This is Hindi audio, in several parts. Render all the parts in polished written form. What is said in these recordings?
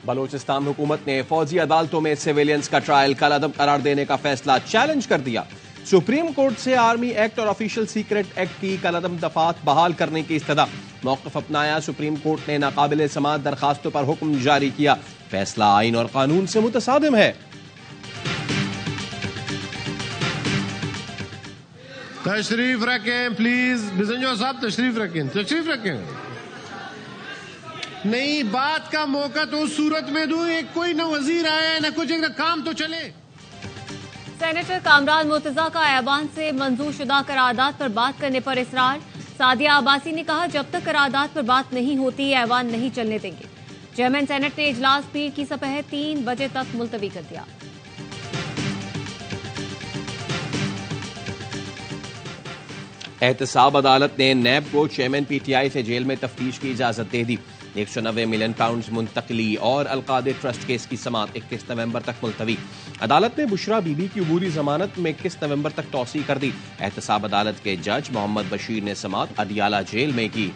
बलूचिस्तान हुकूमत ने फौजी अदालतों में सिविलियंस का ट्रायल कलअदम करार देने का फैसला चैलेंज कर दिया। सुप्रीम कोर्ट से आर्मी एक्ट और ऑफिशियल सीक्रेट एक्ट की कलअदम दफात बहाल करने की इस्तदा। मौक़िफ़ अपनाया। सुप्रीम कोर्ट ने नाकाबिले समाअत दरखास्तों पर हुक्म जारी किया। फैसला आइन और कानून से मुतसादिम है। तशरीफ रखें प्लीज। बिजंजो साहब तशरीफ रखें, तशरीफ रखें। नहीं, बात का मौका तो सूरत में दूं। एक कोई न वजीर आया न कुछ, एक काम तो चले। सेनेटर कामरान मुर्तजा का ऐवान से मंजूर शुदा करारदाद पर बात करने पर इसरार। सादिया अब्बासी ने कहा, जब तक करारदाद पर बात नहीं होती ऐवान नहीं चलने देंगे। चेयरमैन सेनेट ने इजलास पीर की सपह 3 बजे तक मुलतवी कर दिया। एहतसाब अदालत ने नैब को चेयरमैन पीटीआई से जेल में तफ्तीश की इजाजत दे दी। 190 मिलियन पाउंड मुंतकली और अलकादे ट्रस्ट केस की समाअत 21 नवंबर तक मुलतवी। अदालत ने बुशरा बीबी की अबूरी जमानत में 21 नवंबर तक तौसी कर दी। एहतसाब अदालत के जज मोहम्मद बशीर ने समाअत अडियाला जेल में की।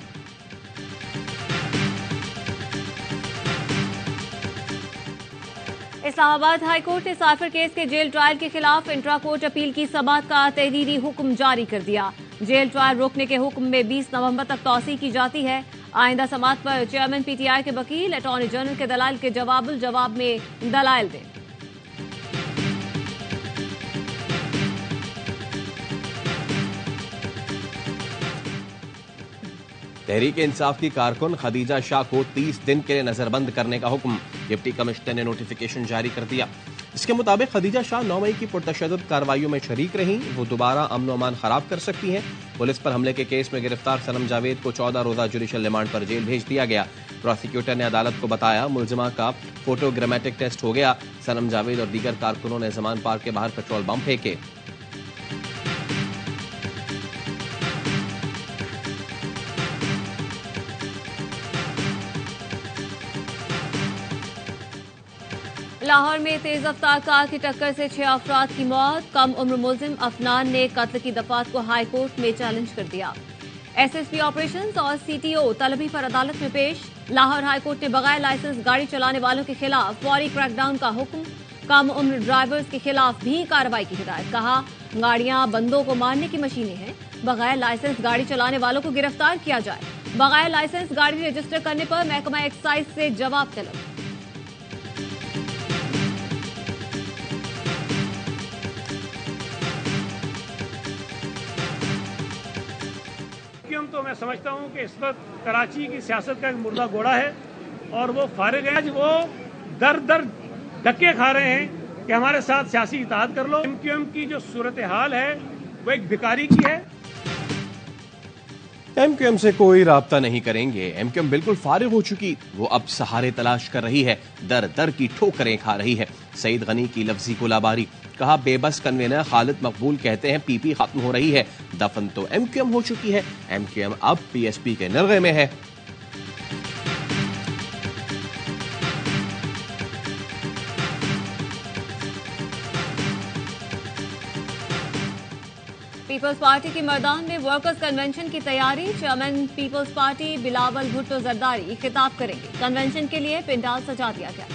इस्लामाबाद हाईकोर्ट ने साफिर केस के जेल ट्रायल के खिलाफ इंट्रा कोर्ट अपील की समाअत का तहरीरी हुक्म जारी कर दिया। जेल ट्रायल रोकने के हुक्म में 20 नवंबर तक तौसी की जाती है। आइंदा समाअत पर चेयरमैन पीटीआई के वकील अटॉर्नी जनरल के दलाइल के जवाब में दलाइल दें। तहरीक इंसाफ की कारकुन खदीजा शाह को 30 दिन के लिए नजरबंद करने का हुक्म। डिप्टी कमिश्नर ने नोटिफिकेशन जारी कर दिया। इसके मुताबिक खदीजा शाह 9 मई की पुरतशद्दुद कार्रवाइयों में शरीक रहीं। वो दोबारा अमन व अमान खराब कर सकती हैं। पुलिस पर हमले के केस में गिरफ्तार सनम जावेद को 14 रोजा जुडिशल रिमांड पर जेल भेज दिया गया। प्रोसिक्यूटर ने अदालत को बताया, मुलजिमा का फोटोग्रामेटिक टेस्ट हो गया। सनम जावेद और दीगर कारकुनों ने जमान पार्क के बाहर पेट्रोल बम फेंके। लाहौर में तेज रफ्तार कार की टक्कर से 6 अफराद की मौत। कम उम्र मुलजिम अफनान ने कत्ल की दफात को हाई कोर्ट में चैलेंज कर दिया। एसएसपी ऑपरेशंस और सीटीओ तलबी पर अदालत में पेश। लाहौर हाई कोर्ट ने बगैर लाइसेंस गाड़ी चलाने वालों के खिलाफ फौरी क्रैकडाउन का हुक्म। कम उम्र ड्राइवर्स के खिलाफ भी कार्रवाई की हिदायत। कहा, गाड़ियां बंदों को मारने की मशीनें हैं। बगैर लाइसेंस गाड़ी चलाने वालों को गिरफ्तार किया जाए। बगैर लाइसेंस गाड़ी रजिस्टर करने पर महकमा एक्साइज से जवाब तलब। तो मैं समझता हूं कि इस वक्त कराची की सियासत का एक मुर्दा घोड़ा है और वो फारिग है। वो दर दर धक्के खा रहे हैं कि हमारे साथ सियासी इत्तेहाद कर लो। एमक्यूएम की जो सूरत हाल है वो एक भिखारी की है। एमक्यूएम से कोई राब्ता नहीं करेंगे। एमक्यूएम बिल्कुल फारिग हो चुकी। वो अब सहारे तलाश कर रही है। दर दर की ठोकरें खा रही है। सईद गनी की लफ्जी गोलाबारी। कहा, बेबस कन्वेनर खालिद मकबूल कहते हैं पीपी खत्म हो रही है। दफन तो एमक्यूएम हो चुकी है। एमक्यूएम अब पीएसपी के निर्गे में है। पीपल्स पार्टी की मर्दान में वर्कर्स कन्वेंशन की तैयारी। Chairman people's party Bilawal Bhutto Zardari खिताब करेंगे। कन्वेंशन के लिए पंडाल सजा दिया गया।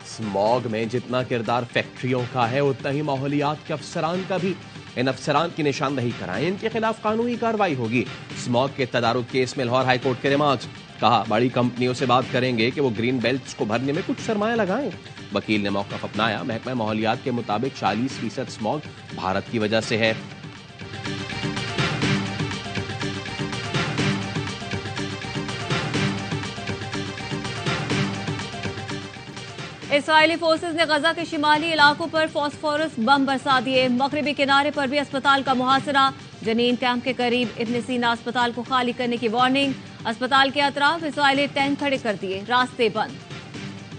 स्मॉग में जितना किरदार फैक्ट्रियों का है उतना ही माहौलियात के अफसरान का भी। इन अफसरान की निशानदही कराएं, इनके खिलाफ कानूनी कार्रवाई होगी। स्मॉग के तदारुक केस में लाहौर हाईकोर्ट के रिमार्क्स। कहा, बड़ी कंपनियों से बात करेंगे कि वो ग्रीन बेल्ट्स को भरने में कुछ सरमाया लगाएं। वकील ने मौक़िफ़ अपनाया। महकमा माहौलियात के मुताबिक 40% स्मॉग भारत की वजह से है। इसराइली फोर्सेज ने गजा के शिमाली इलाकों पर फॉस्फोरस बम बरसा दिए। मगरबी किनारे पर भी अस्पताल का मुहासरा। जनीन कैंप के करीब इब्न सीना अस्पताल को खाली करने की वार्निंग। अस्पताल के अतराफ इसराइली टैंक खड़े कर दिए, रास्ते बंद।